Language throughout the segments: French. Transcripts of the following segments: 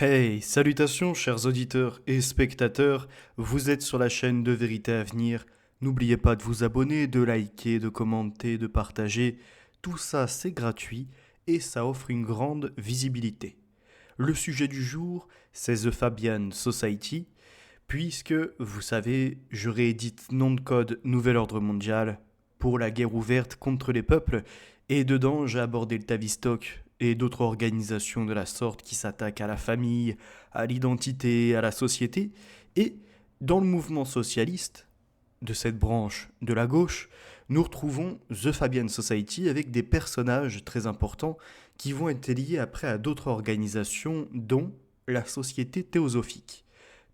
Hey, salutations chers auditeurs et spectateurs, vous êtes sur la chaîne de Vérité à venir. N'oubliez pas de vous abonner, de liker, de commenter, de partager. Tout ça c'est gratuit et ça offre une grande visibilité. Le sujet du jour, c'est The Fabian Society, puisque, vous savez, je réédite Nom de code Nouvel Ordre Mondial pour la guerre ouverte contre les peuples, et dedans j'ai abordé le Tavistock et d'autres organisations de la sorte qui s'attaquent à la famille, à l'identité, à la société, et dans le mouvement socialiste, de cette branche de la gauche, nous retrouvons The Fabian Society avec des personnages très importants qui vont être liés après à d'autres organisations, dont la Société théosophique.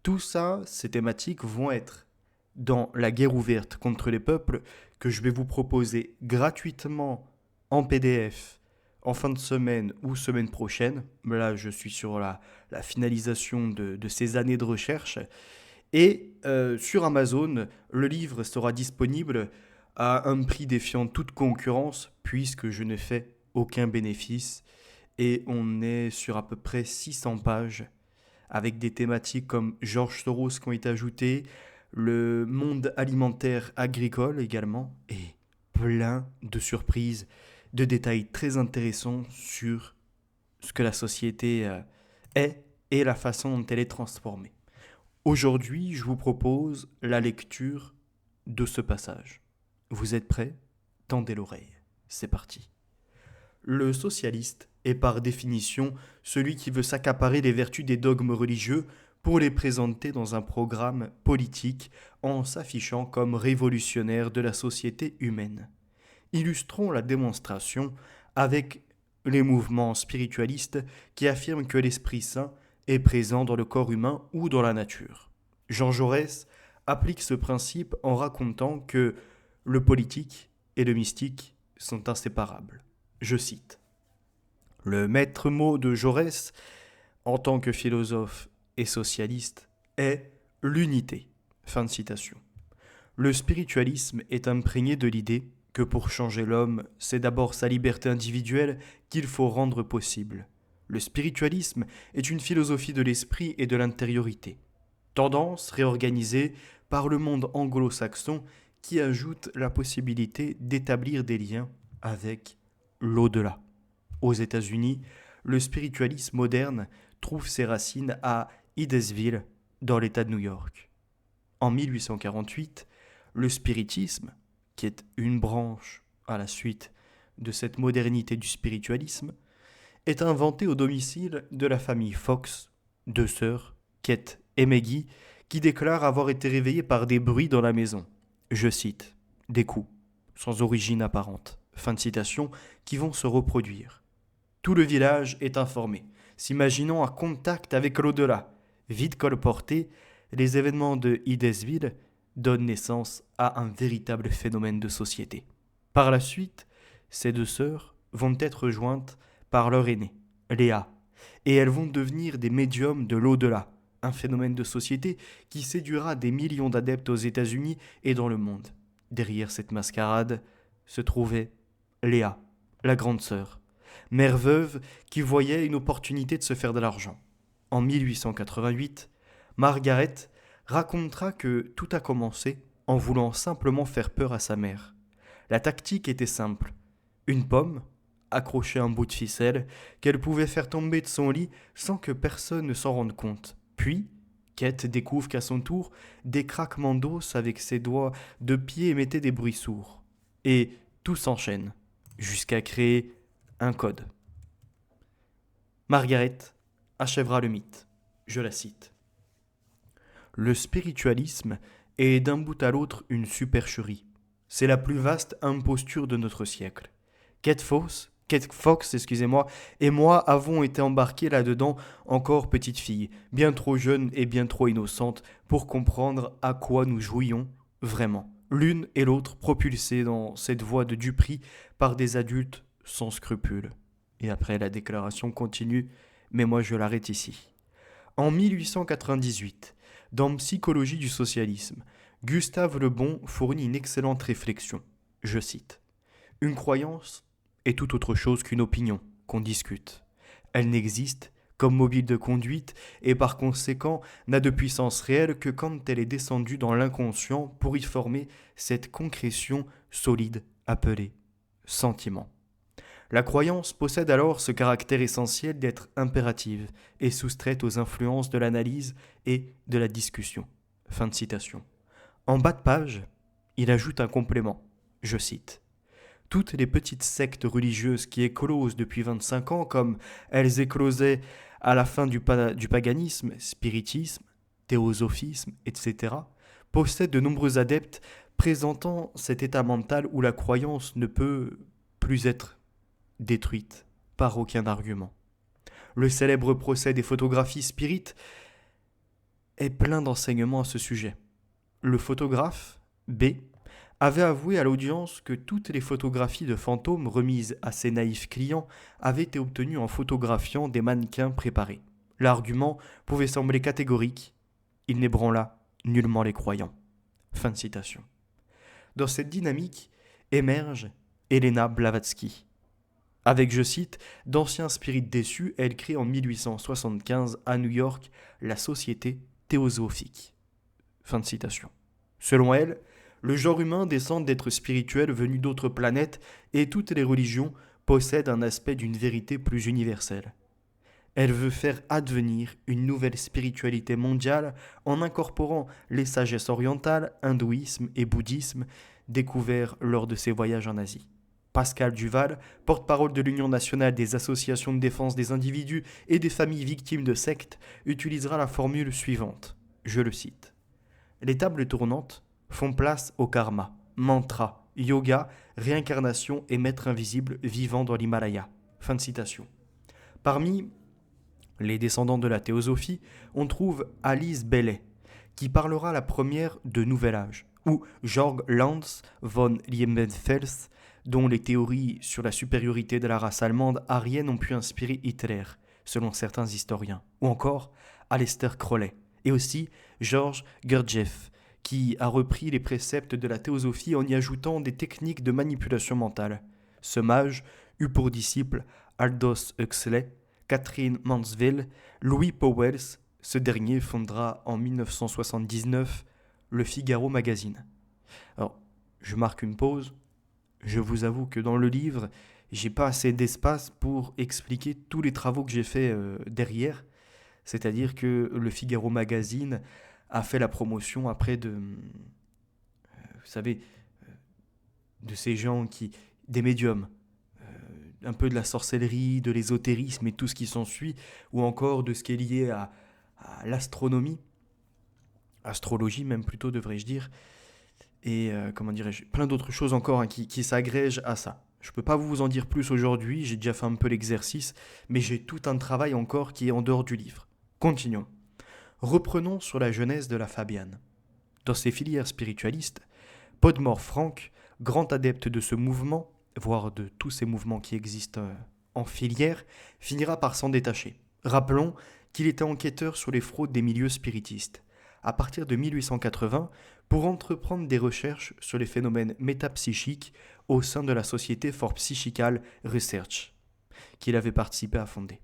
Tout ça, ces thématiques vont être dans la guerre ouverte contre les peuples que je vais vous proposer gratuitement en PDF en fin de semaine ou semaine prochaine. Là, je suis sur la finalisation de ces années de recherche. Et sur Amazon, le livre sera disponible à un prix défiant toute concurrence puisque je ne fais aucun bénéfice. Et on est sur à peu près 600 pages avec des thématiques comme George Soros qui ont été ajoutées, le monde alimentaire agricole également, et plein de surprises, de détails très intéressants sur ce que la société est et la façon dont elle est transformée. Aujourd'hui, je vous propose la lecture de ce passage. Vous êtes prêts? Tendez l'oreille. C'est parti. Le socialiste est par définition celui qui veut s'accaparer les vertus des dogmes religieux pour les présenter dans un programme politique en s'affichant comme révolutionnaire de la société humaine. Illustrons la démonstration avec les mouvements spiritualistes qui affirment que l'Esprit Saint est présent dans le corps humain ou dans la nature. Jean Jaurès applique ce principe en racontant que le politique et le mystique sont inséparables. Je cite. Le maître mot de Jaurès, en tant que philosophe et socialiste, est l'unité. Fin de citation. Le spiritualisme est imprégné de l'idée que pour changer l'homme, c'est d'abord sa liberté individuelle qu'il faut rendre possible. Le spiritualisme est une philosophie de l'esprit et de l'intériorité. Tendance réorganisée par le monde anglo-saxon qui ajoute la possibilité d'établir des liens avec l'au-delà. Aux États-Unis, le spiritualisme moderne trouve ses racines à Hydesville, dans l'État de New York. En 1848, le spiritisme, qui est une branche à la suite de cette modernité du spiritualisme, est inventé au domicile de la famille Fox, deux sœurs, Kate et Maggie, qui déclarent avoir été réveillées par des bruits dans la maison. Je cite, des coups, sans origine apparente, fin de citation, qui vont se reproduire. Tout le village est informé, s'imaginant en contact avec l'au-delà. Vite colportés, les événements de Hydesville donnent naissance à un véritable phénomène de société. Par la suite, ces deux sœurs vont être rejointes par leur aînée, Léa, et elles vont devenir des médiums de l'au-delà, un phénomène de société qui séduira des millions d'adeptes aux États-Unis et dans le monde. Derrière cette mascarade se trouvait Léa, la grande sœur, mère veuve qui voyait une opportunité de se faire de l'argent. En 1888, Margaret racontera que tout a commencé en voulant simplement faire peur à sa mère. La tactique était simple. Une pomme, accrochée à un bout de ficelle, qu'elle pouvait faire tomber de son lit sans que personne ne s'en rende compte. Puis, Kate découvre qu'à son tour, des craquements d'os avec ses doigts de pied émettaient des bruits sourds. Et tout s'enchaîne, jusqu'à créer un code. Margaret achèvera le mythe. Je la cite. Le spiritualisme est d'un bout à l'autre une supercherie. C'est la plus vaste imposture de notre siècle. Kate Fox, et moi avons été embarqués là-dedans encore petite fille, bien trop jeune et bien trop innocente pour comprendre à quoi nous jouions vraiment. L'une et l'autre propulsées dans cette voie de duperie par des adultes sans scrupules. Et après la déclaration continue, mais moi je l'arrête ici. En 1898, dans Psychologie du socialisme, Gustave Le Bon fournit une excellente réflexion. Je cite. Une croyance est tout autre chose qu'une opinion qu'on discute. Elle n'existe comme mobile de conduite et par conséquent n'a de puissance réelle que quand elle est descendue dans l'inconscient pour y former cette concrétion solide appelée sentiment. La croyance possède alors ce caractère essentiel d'être impérative et soustraite aux influences de l'analyse et de la discussion. Fin de citation. En bas de page, il ajoute un complément. Je cite. Toutes les petites sectes religieuses qui éclosent depuis 25 ans, comme elles éclosaient à la fin du paganisme, spiritisme, théosophisme, etc., possèdent de nombreux adeptes présentant cet état mental où la croyance ne peut plus être détruite par aucun argument. Le célèbre procès des photographies spirites est plein d'enseignements à ce sujet. Le photographe, B, avait avoué à l'audience que toutes les photographies de fantômes remises à ses naïfs clients avaient été obtenues en photographiant des mannequins préparés. L'argument pouvait sembler catégorique, il n'ébranla nullement les croyants. Fin de citation. Dans cette dynamique émerge Elena Blavatsky. Avec, je cite, d'anciens spirites déçus, elle crée en 1875 à New York la Société théosophique. Fin de citation. Selon elle, le genre humain descend d'êtres spirituels venus d'autres planètes et toutes les religions possèdent un aspect d'une vérité plus universelle. Elle veut faire advenir une nouvelle spiritualité mondiale en incorporant les sagesses orientales, hindouisme et bouddhisme découverts lors de ses voyages en Asie. Pascal Duval, porte-parole de l'Union nationale des associations de défense des individus et des familles victimes de sectes, utilisera la formule suivante. Je le cite. Les tables tournantes font place au karma, mantra, yoga, réincarnation et maître invisible vivant dans l'Himalaya. Fin de citation. Parmi les descendants de la théosophie, on trouve Alice Bailey, qui parlera la première de Nouvel Âge, ou Georg Lanz von Liebenfels, dont les théories sur la supériorité de la race allemande aryenne ont pu inspirer Hitler, selon certains historiens, ou encore Aleister Crowley, et aussi Georges Gurdjieff, qui a repris les préceptes de la théosophie en y ajoutant des techniques de manipulation mentale. Ce mage eut pour disciples Aldous Huxley, Catherine Mansfield, Louis Pauwels. Ce dernier fondera en 1979 le Figaro Magazine. Alors, je marque une pause. Je vous avoue que dans le livre, j'ai pas assez d'espace pour expliquer tous les travaux que j'ai faits derrière. C'est-à-dire que le Figaro Magazine a fait la promotion après vous savez, de ces gens des médiums, un peu de la sorcellerie, de l'ésotérisme et tout ce qui s'ensuit, ou encore de ce qui est lié à l'astronomie, astrologie même plutôt devrais-je dire, et comment dirais-je, plein d'autres choses encore qui s'agrègent à ça. Je ne peux pas vous en dire plus aujourd'hui, j'ai déjà fait un peu l'exercice, mais j'ai tout un travail encore qui est en dehors du livre. Continuons. Reprenons sur la genèse de la Fabiane. Dans ses filières spiritualistes, Podmore Frank, grand adepte de ce mouvement, voire de tous ces mouvements qui existent en filière, finira par s'en détacher. Rappelons qu'il était enquêteur sur les fraudes des milieux spiritistes. À partir de 1880, pour entreprendre des recherches sur les phénomènes métapsychiques au sein de la société for Psychical Research, qu'il avait participé à fonder.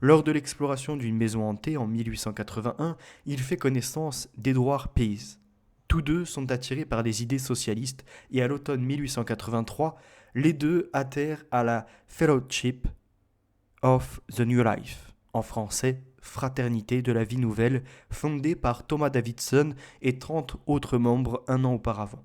Lors de l'exploration d'une maison hantée en 1881, il fait connaissance d'Edouard Pease. Tous deux sont attirés par des idées socialistes et à l'automne 1883, les deux atterrent à la Fellowship of the New Life, en français Fraternité de la Vie Nouvelle, fondée par Thomas Davidson et 30 autres membres un an auparavant.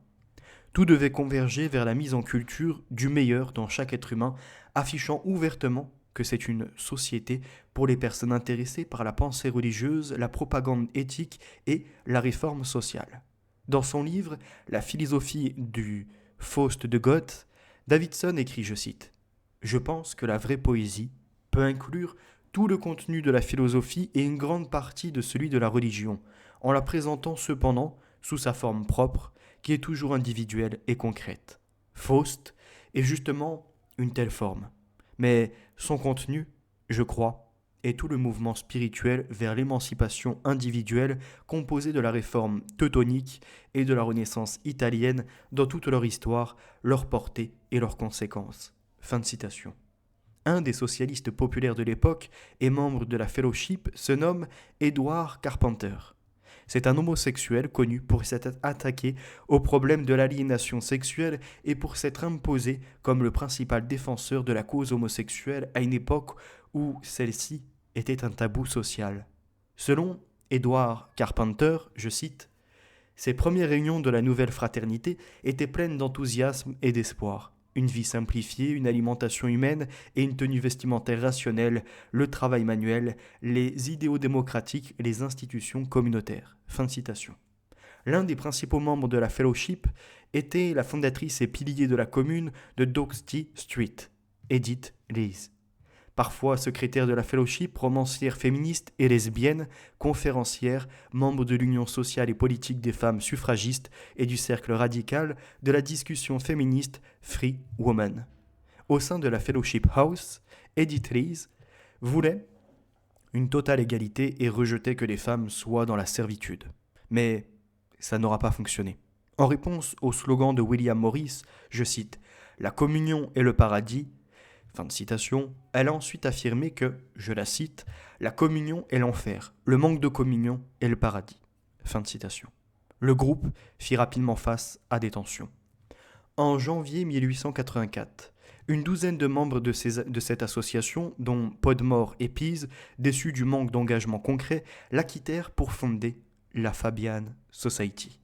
Tout devait converger vers la mise en culture du meilleur dans chaque être humain, affichant ouvertement que c'est une société pour les personnes intéressées par la pensée religieuse, la propagande éthique et la réforme sociale. Dans son livre « La philosophie du Faust de Goethe », Davidson écrit, je cite, « Je pense que la vraie poésie peut inclure tout le contenu de la philosophie et une grande partie de celui de la religion, en la présentant cependant sous sa forme propre, qui est toujours individuelle et concrète. Faust est justement une telle forme. Mais son contenu, je crois, est tout le mouvement spirituel vers l'émancipation individuelle composé de la réforme teutonique et de la Renaissance italienne dans toute leur histoire, leur portée et leurs conséquences. » Fin de citation. Un des socialistes populaires de l'époque et membre de la Fellowship se nomme Edward Carpenter. C'est un homosexuel connu pour s'être attaqué au problème de l'aliénation sexuelle et pour s'être imposé comme le principal défenseur de la cause homosexuelle à une époque où celle-ci était un tabou social. Selon Edward Carpenter, je cite, ces premières réunions de la nouvelle fraternité étaient pleines d'enthousiasme et d'espoir. Une vie simplifiée, une alimentation humaine et une tenue vestimentaire rationnelle, le travail manuel, les idéaux démocratiques et les institutions communautaires. Fin de citation. L'un des principaux membres de la Fellowship était la fondatrice et pilier de la commune de Doxty Street, Edith Lees. Parfois secrétaire de la Fellowship, romancière féministe et lesbienne, conférencière, membre de l'Union sociale et politique des femmes suffragistes et du cercle radical de la discussion féministe Free Woman. Au sein de la Fellowship House, Edith Lees voulait une totale égalité et rejetait que les femmes soient dans la servitude. Mais ça n'aura pas fonctionné. En réponse au slogan de William Morris, je cite, « La communion est le paradis », fin de citation, elle a ensuite affirmé que, je la cite, « La communion est l'enfer, le manque de communion est le paradis ». Fin de citation. Le groupe fit rapidement face à des tensions. En janvier 1884, une douzaine de membres de cette association, dont Podmore et Pease, déçus du manque d'engagement concret, la quittèrent pour fonder la Fabian Society.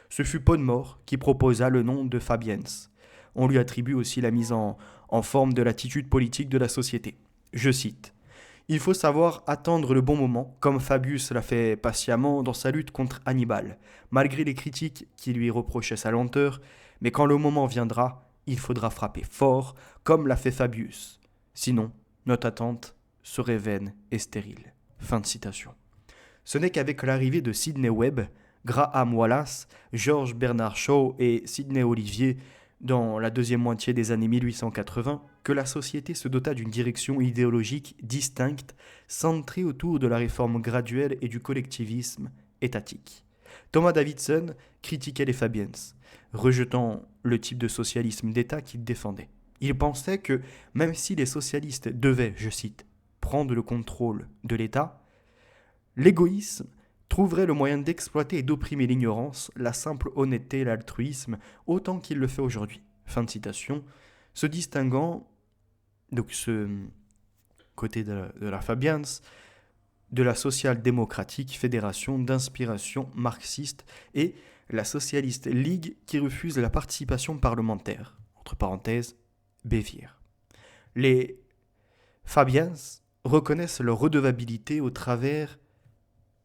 Ce fut Podmore qui proposa le nom de Fabians. On lui attribue aussi la mise en forme de l'attitude politique de la société. Je cite, « Il faut savoir attendre le bon moment, comme Fabius l'a fait patiemment dans sa lutte contre Hannibal, malgré les critiques qui lui reprochaient sa lenteur, mais quand le moment viendra, il faudra frapper fort, comme l'a fait Fabius. Sinon, notre attente serait vaine et stérile. » Fin de citation. Ce n'est qu'avec l'arrivée de Sidney Webb, Graham Wallace, George Bernard Shaw et Sidney Olivier dans la deuxième moitié des années 1880 que la société se dota d'une direction idéologique distincte, centrée autour de la réforme graduelle et du collectivisme étatique. Thomas Davidson critiquait les Fabians, rejetant le type de socialisme d'État qu'il défendait. Il pensait que même si les socialistes devaient, je cite, prendre le contrôle de l'État, l'égoïsme trouverait le moyen d'exploiter et d'opprimer l'ignorance, la simple honnêteté et l'altruisme, autant qu'il le fait aujourd'hui. Fin de citation. Se distinguant, donc ce côté de la Fabians, de la social-démocratique fédération d'inspiration marxiste et la Socialist League qui refuse la participation parlementaire, entre parenthèses, Bévire. Les Fabians reconnaissent leur redevabilité au travers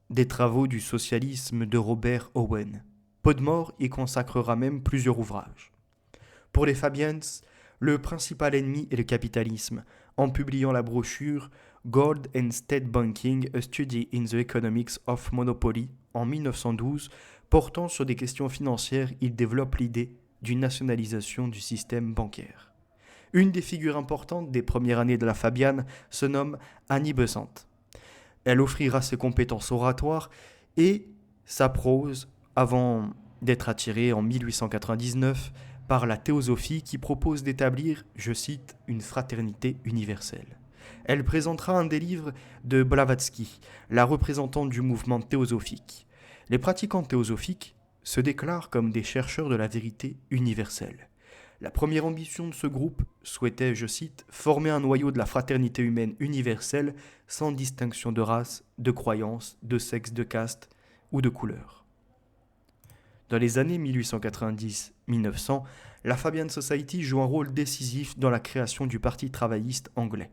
des travaux du socialisme de Robert Owen. Podmore y consacrera même plusieurs ouvrages. Pour les Fabians, le principal ennemi est le capitalisme, en publiant la brochure Gold and State Banking, A Study in the Economics of Monopoly en 1912, portant sur des questions financières, il développe l'idée d'une nationalisation du système bancaire. Une des figures importantes des premières années de la Fabiane se nomme Annie Besant. Elle offrira ses compétences oratoires et sa prose avant d'être attirée en 1899 par la théosophie qui propose d'établir, je cite, une fraternité universelle. Elle présentera un des livres de Blavatsky, la représentante du mouvement théosophique. Les pratiquants théosophiques se déclarent comme des chercheurs de la vérité universelle. La première ambition de ce groupe souhaitait, je cite, former un noyau de la fraternité humaine universelle sans distinction de race, de croyance, de sexe, de caste ou de couleur. Dans les années 1890-1900, la Fabian Society joue un rôle décisif dans la création du Parti travailliste anglais.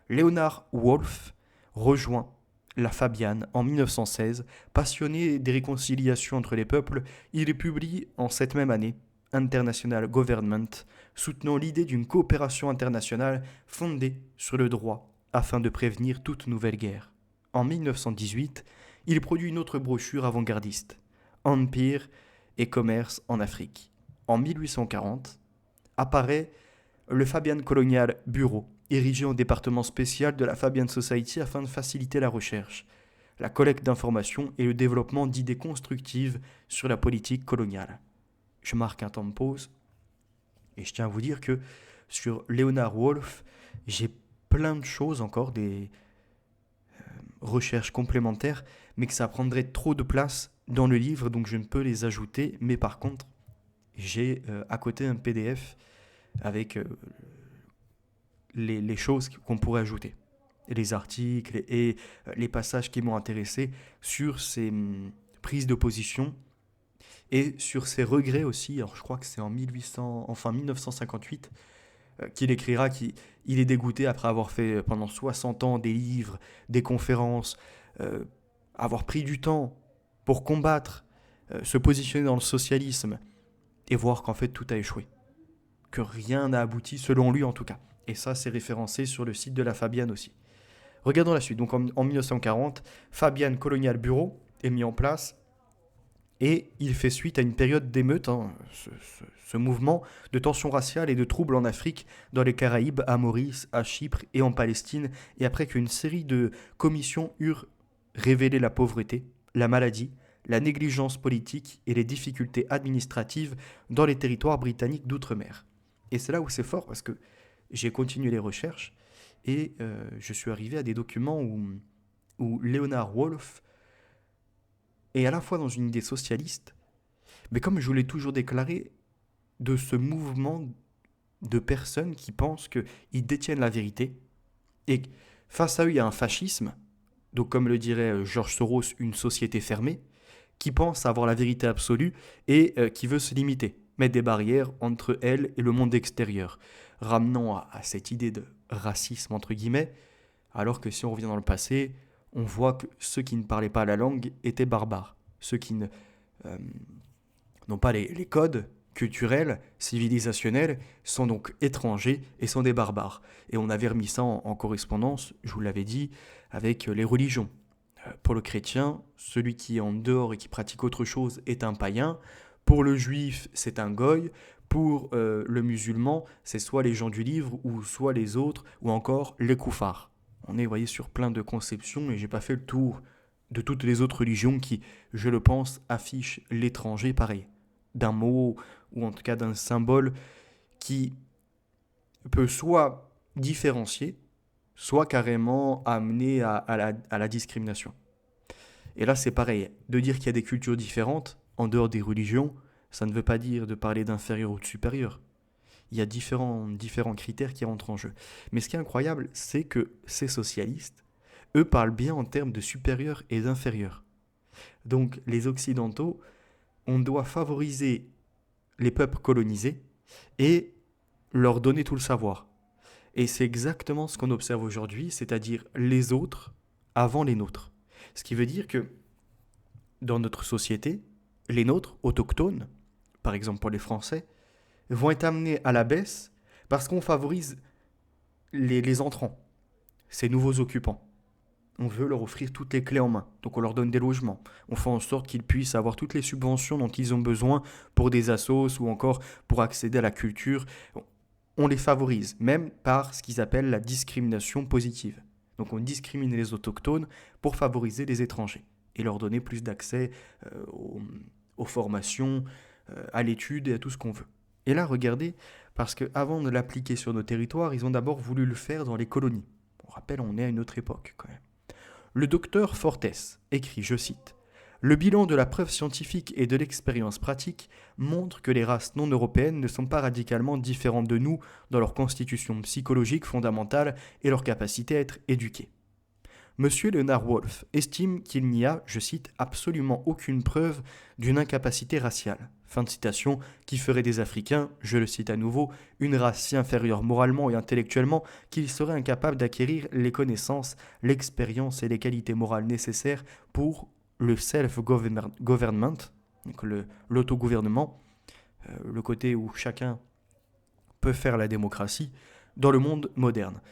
Leonard Woolf rejoint la Fabian en 1916, passionné des réconciliations entre les peuples, il publie en cette même année International Government, soutenant l'idée d'une coopération internationale fondée sur le droit afin de prévenir toute nouvelle guerre. En 1918, il produit une autre brochure avant-gardiste, Empire et commerce en Afrique. En 1840, apparaît le Fabian Colonial Bureau, érigé en département spécial de la Fabian Society afin de faciliter la recherche, la collecte d'informations et le développement d'idées constructives sur la politique coloniale. Je marque un temps de pause et je tiens à vous dire que sur Leonard Woolf, J'ai plein de choses encore, des recherches complémentaires, mais que ça prendrait trop de place dans le livre, donc je ne peux les ajouter. Mais par contre, j'ai à côté un PDF avec les choses qu'on pourrait ajouter, et les articles et les passages qui m'ont intéressé sur ces prises de position et sur ses regrets aussi. Alors je crois que c'est en 1958 qu'il écrira qu'il est dégoûté après avoir fait pendant 60 ans des livres, des conférences, euh, avoir pris du temps pour combattre, se positionner dans le socialisme et voir qu'en fait tout a échoué, que rien n'a abouti selon lui en tout cas. Et ça, c'est référencé sur le site de la Fabiane aussi. Regardons la suite. Donc en 1940, Fabiane Colonial Bureau est mis en place et il fait suite à une période d'émeute, ce mouvement de tensions raciales et de troubles en Afrique, dans les Caraïbes, à Maurice, à Chypre et en Palestine, et après qu'une série de commissions eurent révélé la pauvreté, la maladie, la négligence politique et les difficultés administratives dans les territoires britanniques d'outre-mer. Et c'est là où c'est fort, parce que j'ai continué les recherches, et je suis arrivé à des documents où Leonard Woolf est à la fois dans une idée socialiste, mais comme je vous l'ai toujours déclaré, de ce mouvement de personnes qui pensent qu'ils détiennent la vérité, et face à eux, il y a un fascisme, donc comme le dirait George Soros, une société fermée, qui pense avoir la vérité absolue et qui veut se limiter, mettre des barrières entre elle et le monde extérieur, ramenant à cette idée de racisme, entre guillemets, alors que si on revient dans le passé, on voit que ceux qui ne parlaient pas la langue étaient barbares. Ceux qui euh, n'ont pas les codes culturels, civilisationnels, sont donc étrangers et sont des barbares. Et on avait remis ça en correspondance, je vous l'avais dit, avec les religions. Pour le chrétien, celui qui est en dehors et qui pratique autre chose est un païen. Pour le juif, c'est un goy. Pour le musulman, c'est soit les gens du livre, ou soit les autres, ou encore les koufars. On est, vous voyez, sur plein de conceptions, et j'ai pas fait le tour de toutes les autres religions qui, je le pense, affichent l'étranger pareil. D'un mot, ou en tout cas d'un symbole qui peut soit différencier, soit carrément amener à la discrimination. Et là, c'est pareil. De dire qu'il y a des cultures différentes, en dehors des religions, ça ne veut pas dire de parler d'inférieur ou de supérieur. Il y a différents critères qui rentrent en jeu. Mais ce qui est incroyable, c'est que ces socialistes, eux, parlent bien en termes de supérieur et d'inférieur. Donc, les Occidentaux, on doit favoriser les peuples colonisés et leur donner tout le savoir. Et c'est exactement ce qu'on observe aujourd'hui, c'est-à-dire les autres avant les nôtres. Ce qui veut dire que dans notre société, les nôtres, autochtones, par exemple pour les Français, vont être amenés à la baisse parce qu'on favorise les entrants, ces nouveaux occupants. On veut leur offrir toutes les clés en main, donc on leur donne des logements. On fait en sorte qu'ils puissent avoir toutes les subventions dont ils ont besoin pour des assos ou encore pour accéder à la culture. On les favorise, même par ce qu'ils appellent la discrimination positive. Donc on discrimine les autochtones pour favoriser les étrangers et leur donner plus d'accès aux formations, à l'étude et à tout ce qu'on veut. Et là, regardez, parce qu'avant de l'appliquer sur nos territoires, ils ont d'abord voulu le faire dans les colonies. On rappelle, on est à une autre époque quand même. Le docteur Fortes écrit, je cite, le bilan de la preuve scientifique et de l'expérience pratique montre que les races non européennes ne sont pas radicalement différentes de nous dans leur constitution psychologique fondamentale et leur capacité à être éduquées. Monsieur Leonard Woolf estime qu'il n'y a, je cite, absolument aucune preuve d'une incapacité raciale. Fin de citation, qui ferait des Africains, je le cite à nouveau, une race si inférieure moralement et intellectuellement qu'ils seraient incapables d'acquérir les connaissances, l'expérience et les qualités morales nécessaires pour le self-government, donc l'autogouvernement, le côté où chacun peut faire la démocratie, dans le monde moderne.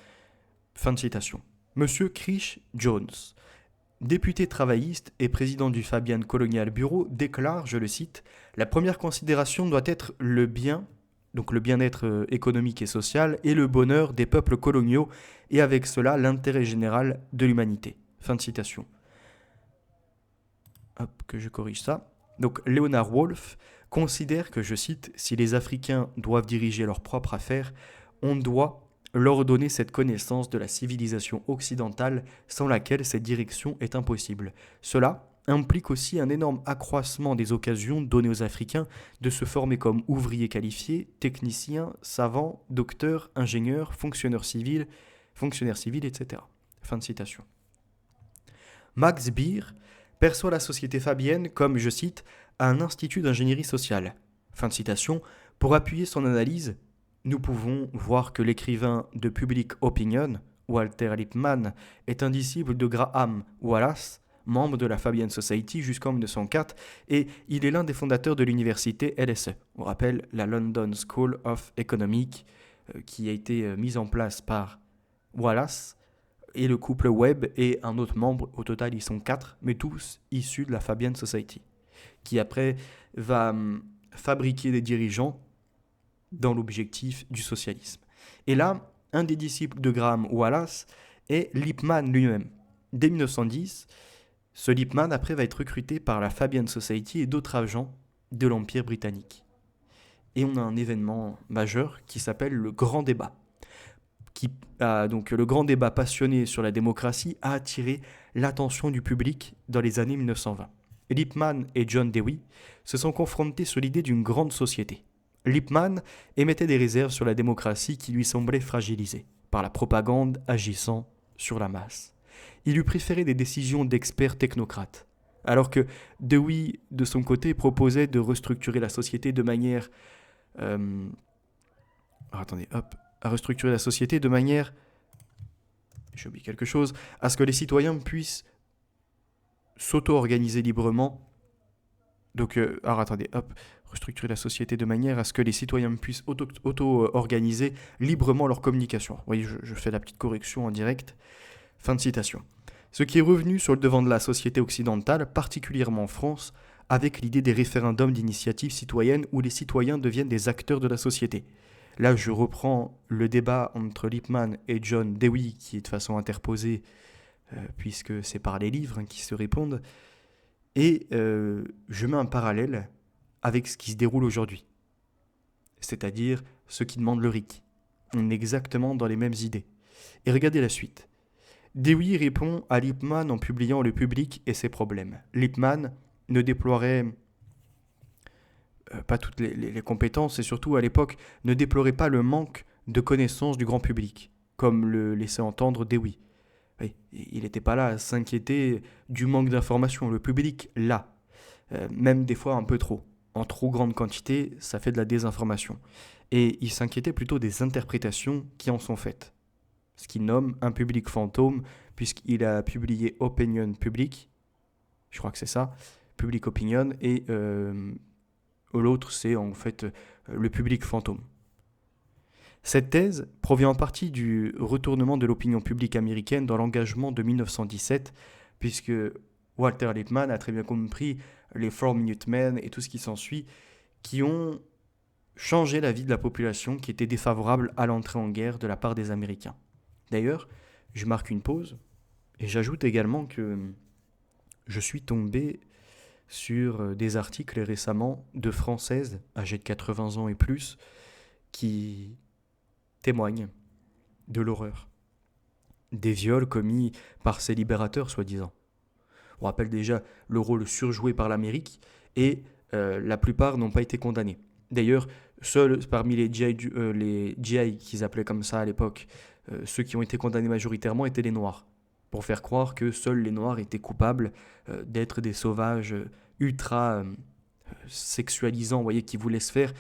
Fin de citation. Monsieur Krish Jones, député travailliste et président du Fabian Colonial Bureau, déclare, je le cite, la première considération doit être le bien, donc le bien-être économique et social, et le bonheur des peuples coloniaux, et avec cela l'intérêt général de l'humanité. Fin de citation. Hop, que je corrige ça. Donc Leonard Woolf considère que, je cite, si les Africains doivent diriger leurs propres affaires, on doit leur donner cette connaissance de la civilisation occidentale sans laquelle cette direction est impossible. Cela implique aussi un énorme accroissement des occasions données aux Africains de se former comme ouvriers qualifiés, techniciens, savants, docteurs, ingénieurs, fonctionnaires civils, etc. Fin de citation. Max Beer perçoit la société fabienne comme, je cite, un institut d'ingénierie sociale. Fin de citation. Pour appuyer son analyse, nous pouvons voir que l'écrivain de Public Opinion, Walter Lippmann, est un disciple de Graham Wallas, membre de la Fabian Society jusqu'en 1904, et il est l'un des fondateurs de l'université LSE, on rappelle la London School of Economics, qui a été mise en place par Wallas, et le couple Webb et un autre membre. Au total, ils sont 4, mais tous issus de la Fabian Society, qui après va fabriquer des dirigeants dans l'objectif du socialisme. Et là, un des disciples de Graham Wallas est Lippmann lui-même. Dès 1910, ce Lippmann après va être recruté par la Fabian Society et d'autres agents de l'Empire britannique. Et on a un événement majeur qui s'appelle le Grand Débat. Donc le grand débat passionné sur la démocratie a attiré l'attention du public dans les années 1920. Lippmann et John Dewey se sont confrontés sur l'idée d'une grande société. Lippmann émettait des réserves sur la démocratie qui lui semblaient fragilisées par la propagande agissant sur la masse. Il eût préféré des décisions d'experts technocrates, alors que Dewey, de son côté, proposait de restructurer la société de manière... à restructurer la société de manière... J'ai oublié quelque chose. À ce que les citoyens puissent s'auto-organiser librement. Donc, restructurer la société de manière à ce que les citoyens puissent auto-organiser librement leur communication. Vous voyez, je fais la petite correction en direct. Fin de citation. Ce qui est revenu sur le devant de la société occidentale, particulièrement en France, avec l'idée des référendums d'initiative citoyenne où les citoyens deviennent des acteurs de la société. Là, je reprends le débat entre Lippmann et John Dewey, qui est de façon interposée, puisque c'est par les livres qui se répondent, et je mets un parallèle avec ce qui se déroule aujourd'hui, c'est-à-dire ceux qui demandent le RIC. On est exactement dans les mêmes idées. Et regardez la suite. Dewey répond à Lippmann en publiant Le Public et ses problèmes. Lippmann ne déplorait pas toutes les compétences et surtout à l'époque ne déplorait pas le manque de connaissances du grand public, comme le laissait entendre Dewey. Oui, il n'était pas là à s'inquiéter du manque d'informations, le public là, même des fois un peu trop. En trop grande quantité, ça fait de la désinformation. Et il s'inquiétait plutôt des interprétations qui en sont faites. Ce qu'il nomme un public fantôme, puisqu'il a publié Opinion Public, je crois que c'est ça, Public Opinion, et l'autre c'est en fait le public fantôme. Cette thèse provient en partie du retournement de l'opinion publique américaine dans l'engagement de 1917, puisque Walter Lippmann a très bien compris les 4 Minute Men et tout ce qui s'ensuit, qui ont changé la vie de la population qui était défavorable à l'entrée en guerre de la part des Américains. D'ailleurs, je marque une pause et j'ajoute également que je suis tombé sur des articles récemment de Françaises âgées de 80 ans et plus qui témoignent de l'horreur des viols commis par ces libérateurs soi-disant. On rappelle déjà le rôle surjoué par l'Amérique et la plupart n'ont pas été condamnés. D'ailleurs, seuls parmi les GI qu'ils appelaient comme ça à l'époque, ceux qui ont été condamnés majoritairement étaient les Noirs, pour faire croire que seuls les Noirs étaient coupables d'être des sauvages ultra sexualisants, vous voyez, qui voulaient se faire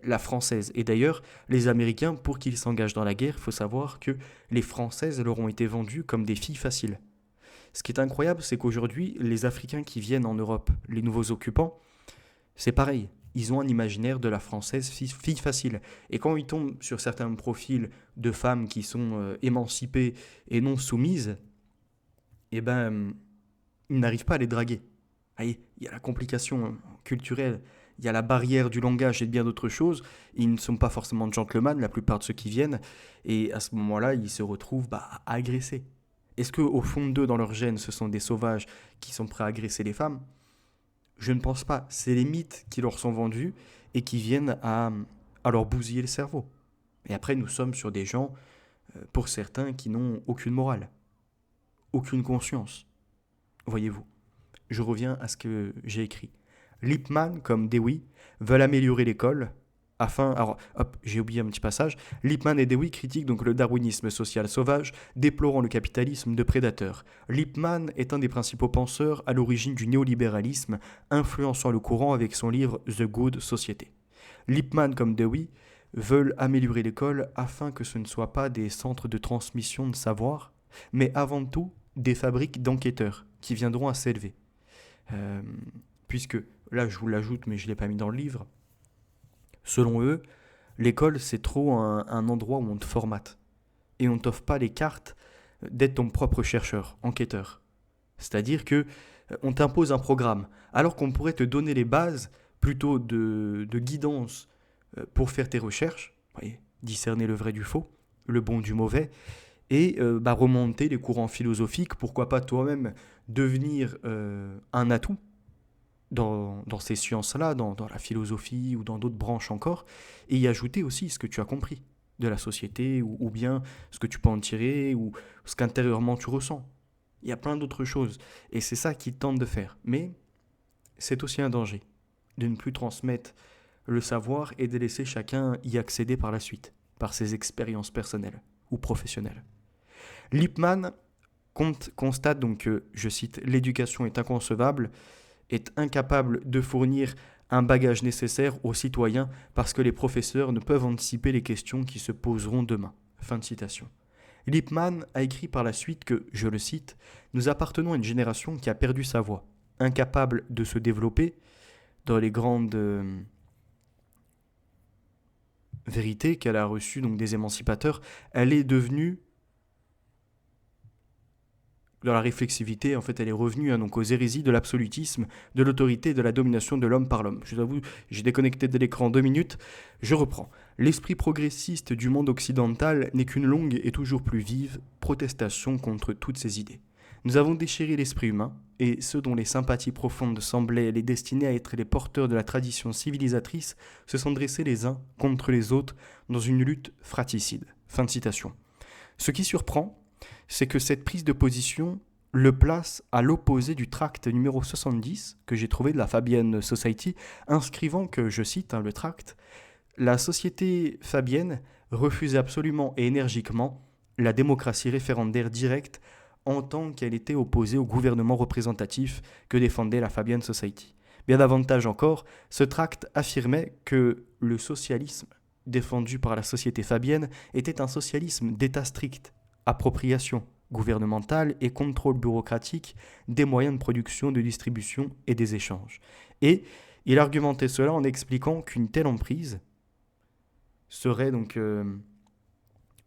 la française. Et d'ailleurs, les Américains, pour qu'ils s'engagent dans la guerre, il faut savoir que les Françaises leur ont été vendues comme des filles faciles. Ce qui est incroyable, c'est qu'aujourd'hui, les Africains qui viennent en Europe, les nouveaux occupants, c'est pareil. Ils ont un imaginaire de la française fille facile. Et quand ils tombent sur certains profils de femmes qui sont émancipées et non soumises, eh ben, ils n'arrivent pas à les draguer. Allez, il y a la complication culturelle, il y a la barrière du langage et bien d'autres choses. Ils ne sont pas forcément gentlemen, la plupart de ceux qui viennent. Et à ce moment-là, ils se retrouvent à agresser. Est-ce qu'au fond d'eux, dans leur gène, ce sont des sauvages qui sont prêts à agresser les femmes ? Je ne pense pas. C'est les mythes qui leur sont vendus et qui viennent à leur bousiller le cerveau. Et après, nous sommes sur des gens pour certains qui n'ont aucune morale, aucune conscience. Voyez-vous, je reviens à ce que j'ai écrit. Lippmann, comme Dewey, veulent améliorer l'école afin... Alors, hop, j'ai oublié un petit passage. Lippmann et Dewey critiquent donc le darwinisme social sauvage, déplorant le capitalisme de prédateurs. Lippmann est un des principaux penseurs à l'origine du néolibéralisme, influençant le courant avec son livre The Good Society. Lippmann, comme Dewey, veulent améliorer l'école afin que ce ne soit pas des centres de transmission de savoir, mais avant tout des fabriques d'enquêteurs qui viendront à s'élever. Euh, Puisque, là je vous l'ajoute mais je ne l'ai pas mis dans le livre, selon eux, l'école c'est trop un endroit où on te formate et on ne t'offre pas les cartes d'être ton propre chercheur, enquêteur. C'est-à-dire que on t'impose un programme, alors qu'on pourrait te donner les bases plutôt de guidance pour faire tes recherches, vous voyez, discerner le vrai du faux, le bon du mauvais, et remonter les courants philosophiques, pourquoi pas toi-même devenir un atout dans ces sciences-là, dans la philosophie ou dans d'autres branches encore, et y ajouter aussi ce que tu as compris de la société, ou bien ce que tu peux en tirer, ou ce qu'intérieurement tu ressens. Il y a plein d'autres choses, et c'est ça qu'ils tentent de faire. Mais c'est aussi un danger, de ne plus transmettre le savoir et de laisser chacun y accéder par la suite, par ses expériences personnelles ou professionnelles. Lippmann constate donc que, je cite, l'éducation est inconcevable, est incapable de fournir un bagage nécessaire aux citoyens parce que les professeurs ne peuvent anticiper les questions qui se poseront demain. Fin de citation. Lippmann a écrit par la suite que, je le cite, « Nous appartenons à une génération qui a perdu sa voix, incapable de se développer dans les grandes vérités qu'elle a reçues donc des émancipateurs. Elle est devenue dans la réflexivité, en fait, elle est revenue donc aux hérésies de l'absolutisme, de l'autorité et de la domination de l'homme par l'homme. Je vous avoue, j'ai déconnecté de l'écran 2 minutes, je reprends. L'esprit progressiste du monde occidental n'est qu'une longue et toujours plus vive protestation contre toutes ces idées. Nous avons déchiré l'esprit humain, et ceux dont les sympathies profondes semblaient les destiner à être les porteurs de la tradition civilisatrice se sont dressés les uns contre les autres dans une lutte fratricide. Fin de citation. Ce qui surprend, c'est que cette prise de position le place à l'opposé du tract numéro 70 que j'ai trouvé de la Fabian Society, inscrivant que, je cite le tract, « La société fabienne refusait absolument et énergiquement la démocratie référendaire directe en tant qu'elle était opposée au gouvernement représentatif que défendait la Fabian Society. Bien davantage encore, ce tract affirmait que le socialisme défendu par la société fabienne était un socialisme d'État strict, appropriation gouvernementale et contrôle bureaucratique des moyens de production, de distribution et des échanges. » Et il argumentait cela en expliquant qu'une telle emprise serait donc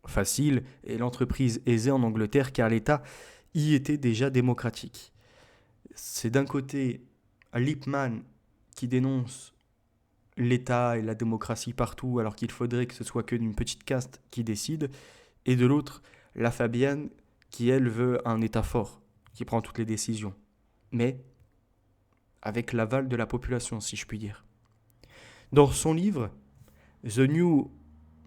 facile et l'entreprise aisée en Angleterre car l'État y était déjà démocratique. C'est d'un côté Lippmann qui dénonce l'État et la démocratie partout alors qu'il faudrait que ce soit que d'une petite caste qui décide, et de l'autre la Fabienne qui elle veut un État fort, qui prend toutes les décisions, mais avec l'aval de la population si je puis dire. Dans son livre The New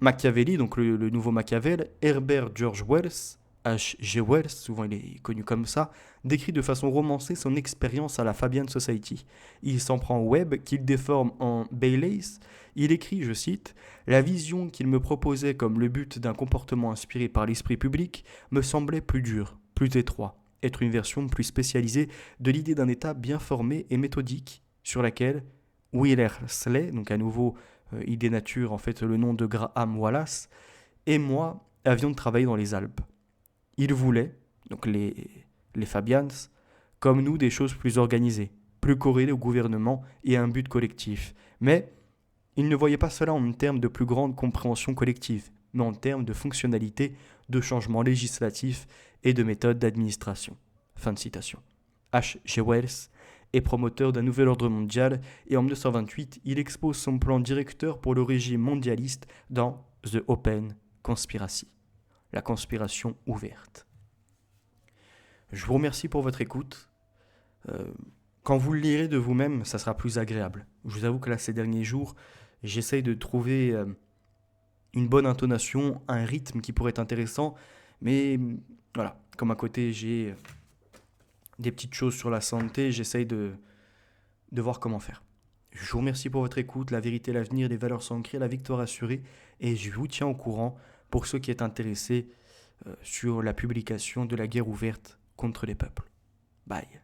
Machiavelli, donc le nouveau Machiavel, Herbert George Wells, H.G. Wells, souvent il est connu comme ça, décrit de façon romancée son expérience à la Fabian Society. Il s'en prend au web, qu'il déforme en Baylace. Il écrit, je cite, « La vision qu'il me proposait comme le but d'un comportement inspiré par l'esprit public me semblait plus dur, plus étroit, être une version plus spécialisée de l'idée d'un État bien formé et méthodique sur laquelle Wellesley, donc à nouveau il dénature en fait le nom de Graham Wallace, et moi avions travaillé dans les Alpes. Ils voulaient, donc les Fabians, comme nous des choses plus organisées, plus corrélées au gouvernement et à un but collectif. Mais ils ne voyaient pas cela en termes de plus grande compréhension collective, mais en termes de fonctionnalité, de changement législatif et de méthode d'administration. » Fin de citation. H.G. Wells est promoteur d'un nouvel ordre mondial et en 1928, il expose son plan directeur pour le régime mondialiste dans The Open Conspiracy, la conspiration ouverte. Je vous remercie pour votre écoute. Quand vous le lirez de vous-même, ça sera plus agréable. Je vous avoue que là, ces derniers jours, j'essaye de trouver une bonne intonation, un rythme qui pourrait être intéressant. Mais voilà, comme à côté j'ai des petites choses sur la santé, j'essaye de voir comment faire. Je vous remercie pour votre écoute, la vérité, l'avenir, les valeurs sont ancrées, la victoire assurée, et je vous tiens au courant pour ceux qui sont intéressés sur la publication de la guerre ouverte contre les peuples. Bye.